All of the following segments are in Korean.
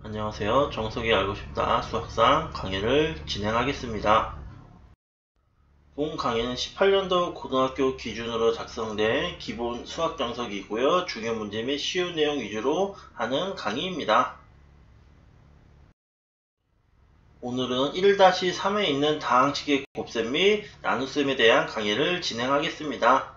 안녕하세요. 정석이 알고 싶다 수학상 강의를 진행하겠습니다. 본 강의는 18년도 고등학교 기준으로 작성된 기본 수학 정석이고요. 중요 문제 및 쉬운 내용 위주로 하는 강의입니다. 오늘은 1-3에 있는 다항식의 곱셈 및 나눗셈에 대한 강의를 진행하겠습니다.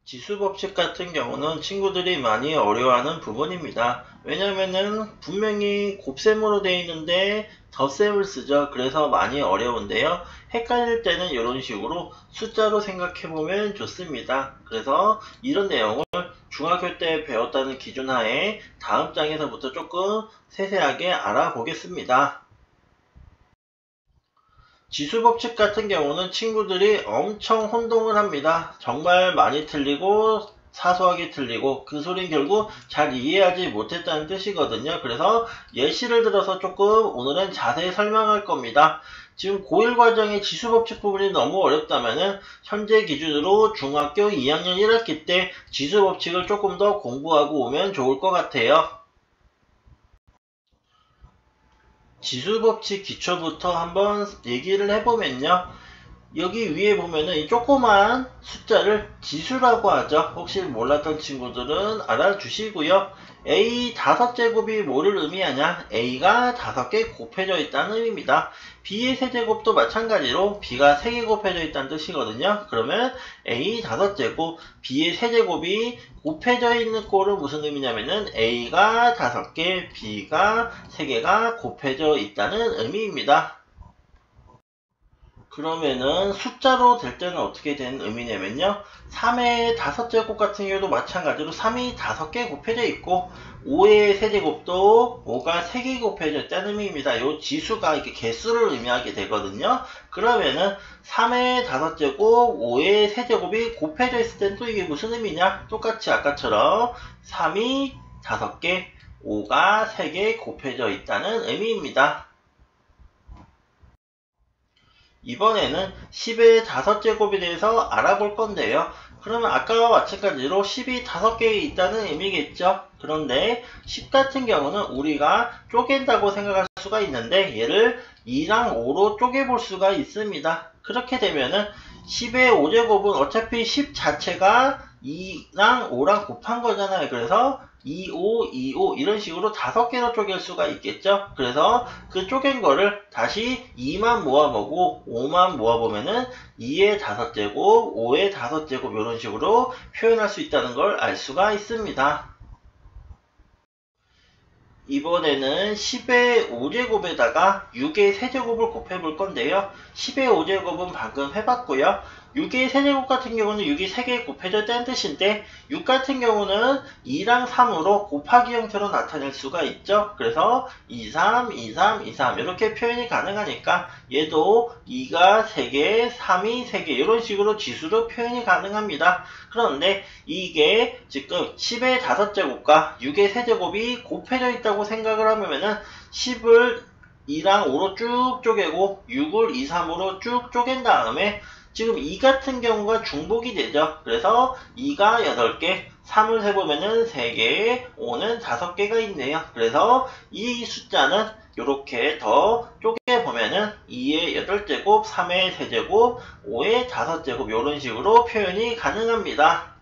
지수법칙 같은 경우는 친구들이 많이 어려워하는 부분입니다. 왜냐면은 분명히 곱셈으로 되어 있는데 덧셈을 쓰죠. 그래서 많이 어려운데요. 헷갈릴 때는 이런 식으로 숫자로 생각해보면 좋습니다. 그래서 이런 내용을 중학교 때 배웠다는 기준 하에 다음 장에서부터 조금 세세하게 알아보겠습니다. 지수법칙 같은 경우는 친구들이 엄청 혼동을 합니다. 정말 많이 틀리고 사소하게 틀리고 그 소리는 결국 잘 이해하지 못했다는 뜻이거든요. 그래서 예시를 들어서 조금 오늘은 자세히 설명할 겁니다. 지금 고1 과정의 지수법칙 부분이 너무 어렵다면 현재 기준으로 중학교 2학년 1학기 때 지수법칙을 조금 더 공부하고 오면 좋을 것 같아요. 지수법칙 기초부터 한번 얘기를 해보면요. 여기 위에 보면은 이 조그만 숫자를 지수라고 하죠. 혹시 몰랐던 친구들은 알아주시고요. A 5제곱이 뭐를 의미하냐? A가 5개 곱해져 있다는 의미입니다. B의 세제곱도 마찬가지로 B가 3개 곱해져 있다는 뜻이거든요. 그러면 A 5제곱, B의 세제곱이 곱해져 있는 꼴은 무슨 의미냐면은 A가 5개, B가 3개가 곱해져 있다는 의미입니다. 그러면은 숫자로 될 때는 어떻게 되는 의미냐면요. 3의 5제곱 같은 경우도 마찬가지로 3이 5개 곱해져 있고 5의 세제곱도 5가 3개 곱해져 있다는 의미입니다. 이 지수가 이렇게 개수를 의미하게 되거든요. 그러면은 3의 5제곱, 5의 세제곱이 곱해져 있을 때는 또 이게 무슨 의미냐? 똑같이 아까처럼 3이 5개, 5가 3개 곱해져 있다는 의미입니다. 이번에는 10의 5제곱에 대해서 알아볼 건데요. 그러면 아까와 마찬가지로 10이 5개 있다는 의미겠죠. 그런데 10 같은 경우는 우리가 쪼갠다고 생각할 수가 있는데 얘를 2랑 5로 쪼개볼 수가 있습니다. 그렇게 되면은 10의 5제곱은 어차피 10 자체가 2랑 5랑 곱한 거잖아요. 그래서 2, 5, 2, 5 이런 식으로 5개로 쪼갤 수가 있겠죠. 그래서 그 쪼갠 거를 다시 2만 모아보고 5만 모아보면은 2의 5제곱, 5의 5제곱 이런 식으로 표현할 수 있다는 걸 알 수가 있습니다. 이번에는 10의 5제곱에다가 6의 세제곱을 곱해볼 건데요. 10의 5제곱은 방금 해봤고요. 6의 세제곱 같은 경우는 6이 3개 곱해져 있다는 뜻인데 6 같은 경우는 2랑 3으로 곱하기 형태로 나타낼 수가 있죠. 그래서 2, 3, 2, 3, 2, 3 이렇게 표현이 가능하니까 얘도 2가 3개, 3이 3개 이런 식으로 지수로 표현이 가능합니다. 그런데 이게 지금 10의 5제곱과 6의 세제곱이 곱해져 있다고 생각을 하면은 10을 2랑 5로 쭉 쪼개고 6을 2, 3으로 쭉 쪼갠 다음에 지금 2 같은 경우가 중복이 되죠. 그래서 2가 8개, 3을 세보면은 3개, 5는 5개가 있네요. 그래서 이 숫자는 이렇게 더 쪼개보면은 2의 8제곱, 3의 세제곱, 5의 5제곱 이런 식으로 표현이 가능합니다.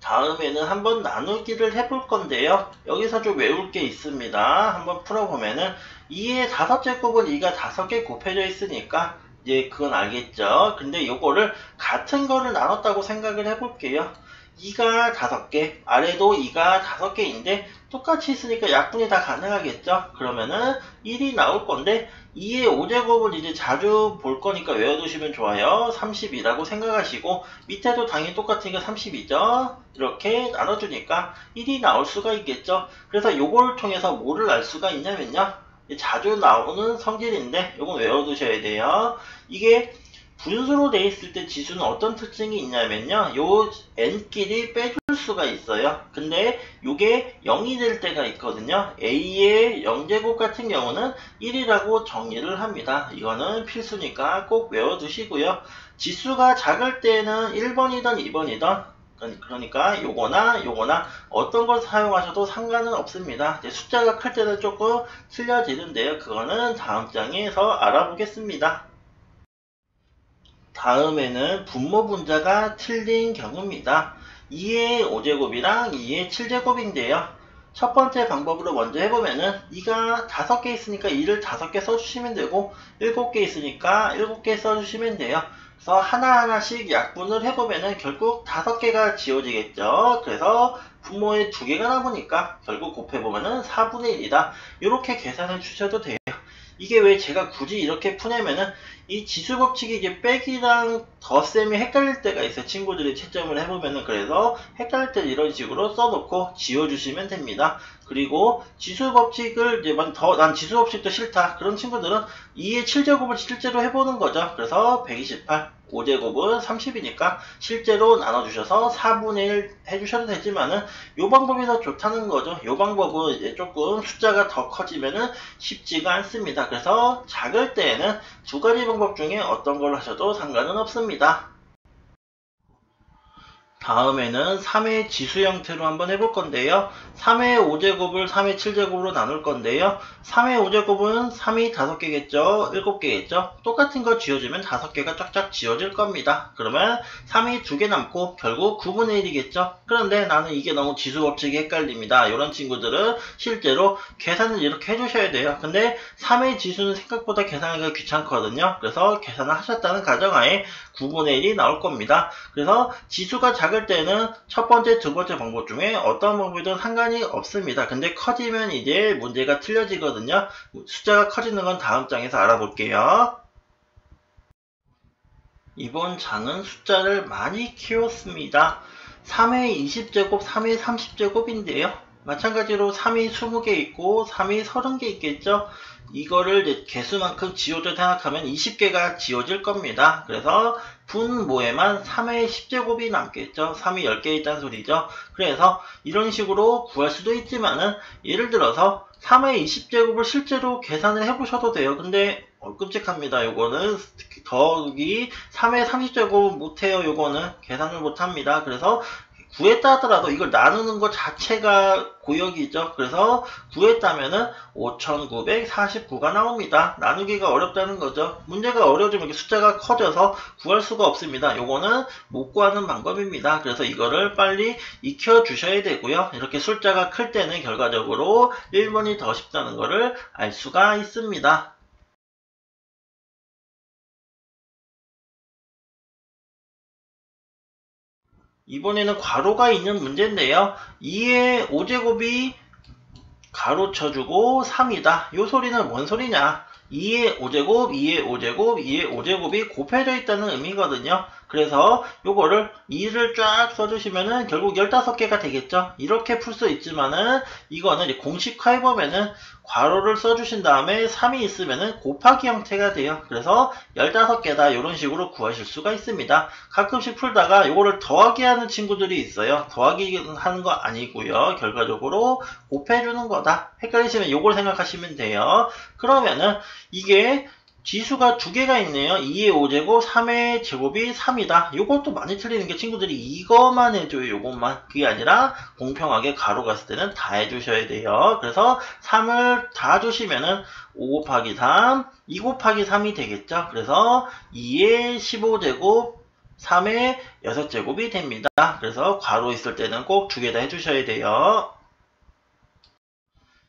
다음에는 한번 나누기를 해볼 건데요. 여기서 좀 외울 게 있습니다. 한번 풀어보면은 2의 5제곱은 2가 5개 곱해져 있으니까 이제 그건 알겠죠. 근데 이거를 같은 거를 나눴다고 생각을 해볼게요. 2가 5개, 아래도 2가 5개인데 똑같이 있으니까 약분이 다 가능하겠죠. 그러면은 1이 나올 건데 2의 5제곱은 이제 자주 볼 거니까 외워두시면 좋아요. 30이라고 생각하시고 밑에도 당연히 똑같으니까 30이죠. 이렇게 나눠주니까 1이 나올 수가 있겠죠. 그래서 이걸 통해서 뭐를 알 수가 있냐면요. 자주 나오는 성질인데 이건 외워두셔야 돼요. 이게 분수로 돼 있을 때 지수는 어떤 특징이 있냐면요. 요 n끼리 빼줄 수가 있어요. 근데 요게 0이 될 때가 있거든요. a의 0제곱 같은 경우는 1이라고 정의를 합니다. 이거는 필수니까 꼭 외워두시고요. 지수가 작을 때는 1번이든 2번이든 그러니까 요거나 어떤 걸 사용하셔도 상관은 없습니다. 이제 숫자가 클 때는 조금 틀려지는데요. 그거는 다음 장에서 알아보겠습니다. 다음에는 분모 분자가 틀린 경우입니다. 2의 5제곱이랑 2의 7제곱인데요. 첫 번째 방법으로 먼저 해보면은 2가 5개 있으니까 2를 5개 써주시면 되고 7개 있으니까 7개 써주시면 돼요. 그래서 하나하나씩 약분을 해보면은 결국 5개가 지워지겠죠. 그래서 분모에 2개가 남으니까 결국 곱해보면은 4분의 1이다. 이렇게 계산해 주셔도 돼요. 이게 왜 제가 굳이 이렇게 푸냐면은 이 지수 법칙이 이제 빼기랑 덧셈이 헷갈릴 때가 있어요. 친구들이 채점을 해보면은. 그래서 헷갈릴 때 이런 식으로 써놓고 지워주시면 됩니다. 그리고 지수 법칙을 이제 난 지수 법칙도 싫다 그런 친구들은 2의 7제곱을 실제로 해보는 거죠. 그래서 128 5제곱은 30이니까 실제로 나눠주셔서 4분의 1 해주셔도 되지만은 요 방법이 더 좋다는 거죠. 요 방법은 이제 조금 숫자가 더 커지면은 쉽지가 않습니다. 그래서 작을 때에는 두 가지 방법 중에 어떤 걸 하셔도 상관은 없습니다. 다음에는 3의 지수 형태로 한번 해볼 건데요. 3의 5제곱을 3의 7제곱으로 나눌 건데요. 3의 5제곱은 3이 5개겠죠? 7개겠죠? 똑같은 거 지워주면 5개가 쫙쫙 지워질 겁니다. 그러면 3이 2개 남고 결국 9분의 1이겠죠? 그런데 나는 이게 너무 지수 법칙이 헷갈립니다. 이런 친구들은 실제로 계산을 이렇게 해주셔야 돼요. 근데 3의 지수는 생각보다 계산하기가 귀찮거든요. 그래서 계산을 하셨다는 가정하에 9분의 1이 나올 겁니다. 그래서 지수가 작을 때는 첫 번째, 두 번째 방법 중에 어떤 방법이든 상관이 없습니다. 근데 커지면 이제 문제가 틀려지거든요. 숫자가 커지는 건 다음 장에서 알아볼게요. 이번 장은 숫자를 많이 키웠습니다. 3의 20제곱, 3의 30제곱인데요. 마찬가지로 3이 20개 있고 3이 30개 있겠죠. 이거를 이제 개수만큼 지워져 생각하면 20개가 지워질 겁니다. 그래서 분모에만 3의 10제곱이 남겠죠. 3이 10개 있다는 소리죠. 그래서 이런 식으로 구할 수도 있지만은 예를 들어서 3의 20제곱을 실제로 계산을 해보셔도 돼요. 근데 끔찍합니다. 요거는 더욱이 3의 30제곱 못해요. 요거는 계산을 못합니다. 그래서 구했다 하더라도 이걸 나누는 것 자체가 고역이죠. 그래서 구했다면은 5949가 나옵니다. 나누기가 어렵다는 거죠. 문제가 어려워지면 숫자가 커져서 구할 수가 없습니다. 요거는 못 구하는 방법입니다. 그래서 이거를 빨리 익혀 주셔야 되고요. 이렇게 숫자가 클 때는 결과적으로 1번이 더 쉽다는 거를 알 수가 있습니다. 이번에는 괄호가 있는 문제인데요. 2의 5제곱이 가로 쳐주고 3이다. 요 소리는 뭔 소리냐? 2의 5제곱, 2의 5제곱, 2의 5제곱이 곱해져 있다는 의미거든요. 그래서 요거를 2를 쫙 써주시면은 결국 15개가 되겠죠. 이렇게 풀 수 있지만은 이거는 이제 공식화해보면은 괄호를 써주신 다음에 3이 있으면은 곱하기 형태가 돼요. 그래서 15개다 이런 식으로 구하실 수가 있습니다. 가끔씩 풀다가 요거를 더하기 하는 친구들이 있어요. 더하기 하는 거 아니고요. 결과적으로 곱해주는 거다. 헷갈리시면 요걸 생각하시면 돼요. 그러면은 이게 지수가 두 개가 있네요. 2의 5제곱, 3의 제곱이 3이다. 요것도 많이 틀리는 게 친구들이 이거만 해줘요. 요것만. 그게 아니라 공평하게 가로 갔을 때는 다 해주셔야 돼요. 그래서 3을 다 주시면은 5 곱하기 3, 2 곱하기 3이 되겠죠. 그래서 2의 15제곱, 3의 6제곱이 됩니다. 그래서 괄호 있을 때는 꼭 두 개 다 해주셔야 돼요.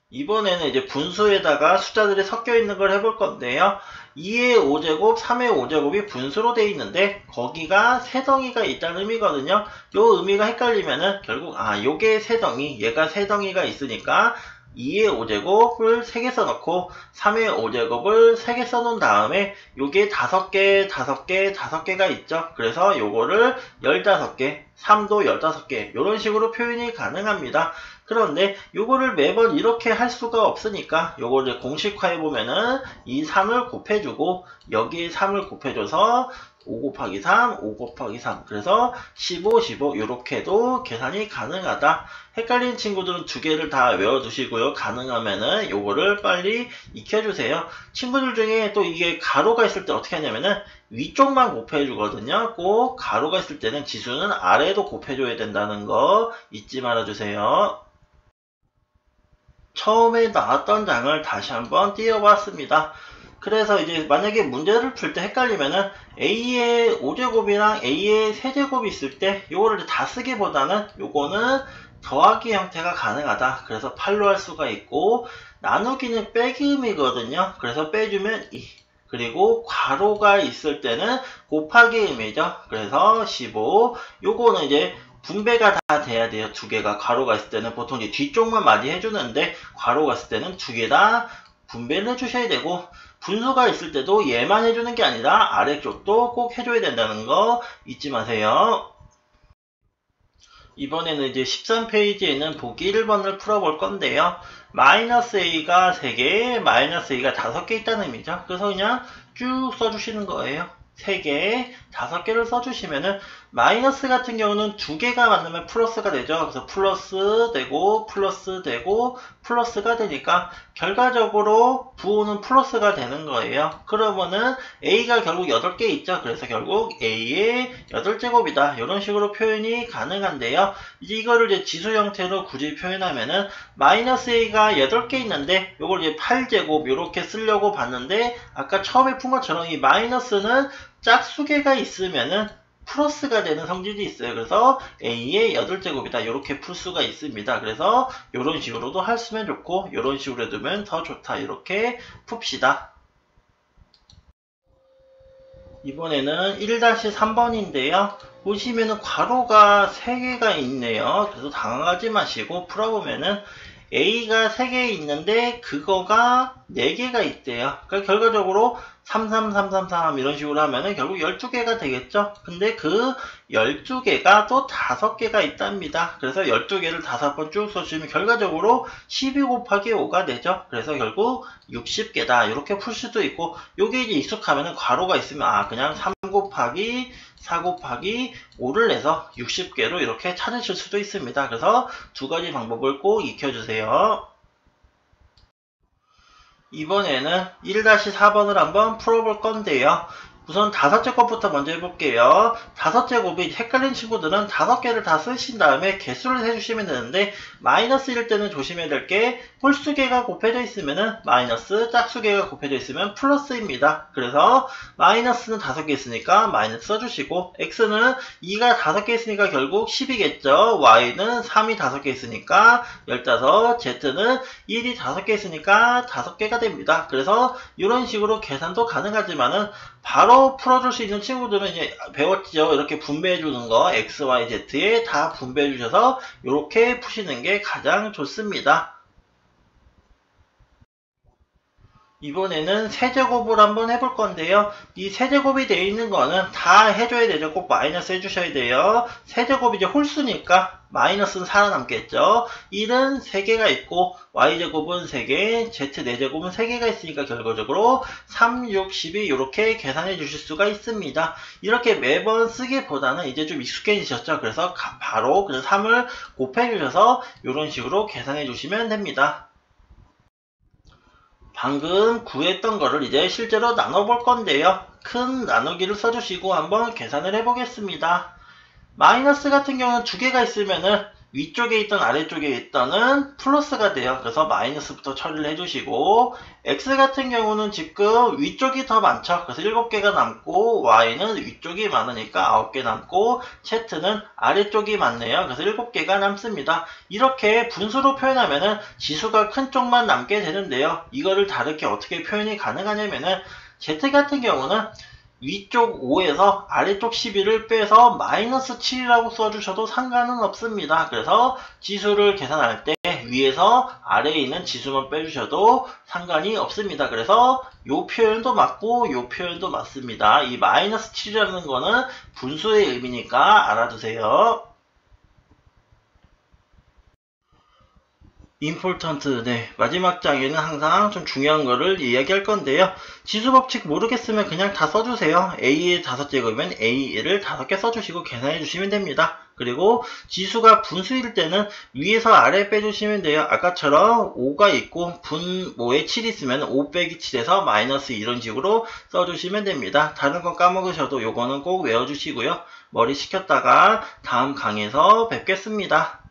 이번에는 이제 분수에다가 숫자들이 섞여 있는 걸 해볼 건데요. 2의 5제곱, 3의 5제곱이 분수로 되어 있는데 거기가 세 덩이가 있다는 의미거든요. 요 의미가 헷갈리면은 결국 요게 세 덩이, 얘가 세 덩이가 있으니까 2의 5제곱을 3개 써놓고 3의 5제곱을 3개 써놓은 다음에 요게 5개, 5개, 5개가 있죠. 그래서 요거를 15개, 3도 15개 이런 식으로 표현이 가능합니다. 그런데 요거를 매번 이렇게 할 수가 없으니까 요거를 공식화해보면은 이 3을 곱해주고 여기에 3을 곱해줘서 5 곱하기 3, 5 곱하기 3 그래서 15, 15 이렇게도 계산이 가능하다. 헷갈리는 친구들은 두 개를 다 외워두시고요. 가능하면은 요거를 빨리 익혀주세요. 친구들 중에 또 이게 가로가 있을 때 어떻게 하냐면은 위쪽만 곱해주거든요. 꼭 가로가 있을 때는 지수는 아래도 곱해줘야 된다는 거 잊지 말아주세요. 처음에 나왔던 장을 다시 한번 띄워봤습니다. 그래서 이제 만약에 문제를 풀 때 헷갈리면은 A의 5제곱이랑 A의 세제곱이 있을 때 요거를 다 쓰기보다는 요거는 더하기 형태가 가능하다. 그래서 8로 할 수가 있고 나누기는 빼기음이거든요. 그래서 빼주면 2. 그리고 괄호가 있을 때는 곱하기 의미죠. 그래서 15. 요거는 이제 분배가 다 돼야 돼요. 두 개가 괄호가 있을 때는 보통 이제 뒤쪽만 많이 해주는데 괄호가 있을 때는 두 개 다 분배를 해주셔야 되고 분수가 있을 때도 얘만 해주는 게 아니라 아래쪽도 꼭 해줘야 된다는 거 잊지 마세요. 이번에는 이제 13페이지에 있는 보기 1번을 풀어볼 건데요. 마이너스 A가 3개, 마이너스 A가 5개 있다는 의미죠. 그래서 그냥 쭉 써주시는 거예요. 3개, 5개를 써주시면은 마이너스 같은 경우는 2개가 만나면 플러스가 되죠. 그래서 플러스 되고 플러스 되고 플러스가 되니까 결과적으로 부호는 플러스가 되는 거예요. 그러면은 A가 결국 8개 있죠. 그래서 결국 A의 8제곱이다. 이런 식으로 표현이 가능한데요. 이거를 이제 지수 형태로 굳이 표현하면은 마이너스 A가 8개 있는데 이걸 이제 8제곱 이렇게 쓰려고 봤는데 아까 처음에 푼 것처럼 이 마이너스는 짝수개가 있으면은 플러스가 되는 성질이 있어요. 그래서 A의 8제곱이다. 이렇게 풀 수가 있습니다. 그래서 이런 식으로도 했으면 좋고 이런 식으로 해두면 더 좋다. 이렇게 풉시다. 이번에는 1-3번인데요. 보시면은 괄호가 3개가 있네요. 그래서 당황하지 마시고 풀어보면은 A가 3개 있는데 그거가 4개가 있대요. 그러니까 결과적으로 3, 3, 3, 3, 3 이런 식으로 하면은 결국 12개가 되겠죠. 근데 그 12개가 또 5개가 있답니다. 그래서 12개를 5번 쭉 써주시면 결과적으로 12 곱하기 5가 되죠. 그래서 결국 60개다. 이렇게 풀 수도 있고 요게 이제 익숙하면은 괄호가 있으면 그냥 3 곱하기 4 곱하기 5를 내서 60개로 이렇게 찾으실 수도 있습니다. 그래서 두 가지 방법을 꼭 익혀주세요. 이번에는 1-4번을 한번 풀어볼 건데요. 우선 5제곱부터 먼저 해볼게요. 5제곱이 헷갈린 친구들은 5개를 다 쓰신 다음에 개수를 해주시면 되는데 마이너스일 때는 조심해야 될 게 홀수개가 곱해져 있으면은 마이너스, 짝수개가 곱해져 있으면 플러스입니다. 그래서 마이너스는 5개 있으니까 마이너스 써주시고 x는 2가 5개 있으니까 결국 10이겠죠. y는 3이 5개 있으니까 15, z는 1이 5개 있으니까 5개가 됩니다. 그래서 이런 식으로 계산도 가능하지만은 바로 풀어줄 수 있는 친구들은 이제 배웠죠. 이렇게 분배해 주는 거 x, y, z에 다 분배해 주셔서 이렇게 푸시는 게 가장 좋습니다. 이번에는 세제곱을 한번 해볼 건데요. 이 세제곱이 되어 있는 거는 다 해줘야 되죠. 꼭 마이너스 해주셔야 돼요. 세제곱이 이제 홀수니까 마이너스는 살아남겠죠. 1은 3개가 있고 y제곱은 3개, z 4제곱은 3개가 있으니까 결과적으로 3, 6, 12 이렇게 계산해 주실 수가 있습니다. 이렇게 매번 쓰기보다는 이제 좀 익숙해지셨죠. 그래서 바로 그냥 3을 곱해 주셔서 이런 식으로 계산해 주시면 됩니다. 방금 구했던 거를 이제 실제로 나눠볼 건데요. 큰 나누기를 써주시고 한번 계산을 해보겠습니다. 마이너스 같은 경우는 2개가 있으면은 위쪽에 있던 아래쪽에 있던은 플러스가 돼요. 그래서 마이너스부터 처리를 해주시고 x 같은 경우는 지금 위쪽이 더 많죠. 그래서 7개가 남고 y는 위쪽이 많으니까 9개 남고 z는 아래쪽이 많네요. 그래서 7개가 남습니다. 이렇게 분수로 표현하면은 지수가 큰 쪽만 남게 되는데요. 이거를 다르게 어떻게 표현이 가능하냐면은 z 같은 경우는 위쪽 5에서 아래쪽 11을 빼서 마이너스 7이라고 써주셔도 상관은 없습니다. 그래서 지수를 계산할 때 위에서 아래에 있는 지수만 빼주셔도 상관이 없습니다. 그래서 요 표현도 맞고 요 표현도 맞습니다. 이 마이너스 7이라는 거는 분수의 의미니까 알아두세요. important, 마지막 장에는 항상 좀 중요한 거를 이야기할 건데요. 지수법칙 모르겠으면 그냥 다 써주세요. A의 5제곱이면 A를 5개 써주시고 계산해 주시면 됩니다. 그리고 지수가 분수일 때는 위에서 아래 빼주시면 돼요. 아까처럼 5가 있고 분모에 7 있으면 5 빼기 7에서 마이너스 이런 식으로 써주시면 됩니다. 다른 건 까먹으셔도 요거는 꼭 외워주시고요. 머리 식혔다가 다음 강의에서 뵙겠습니다.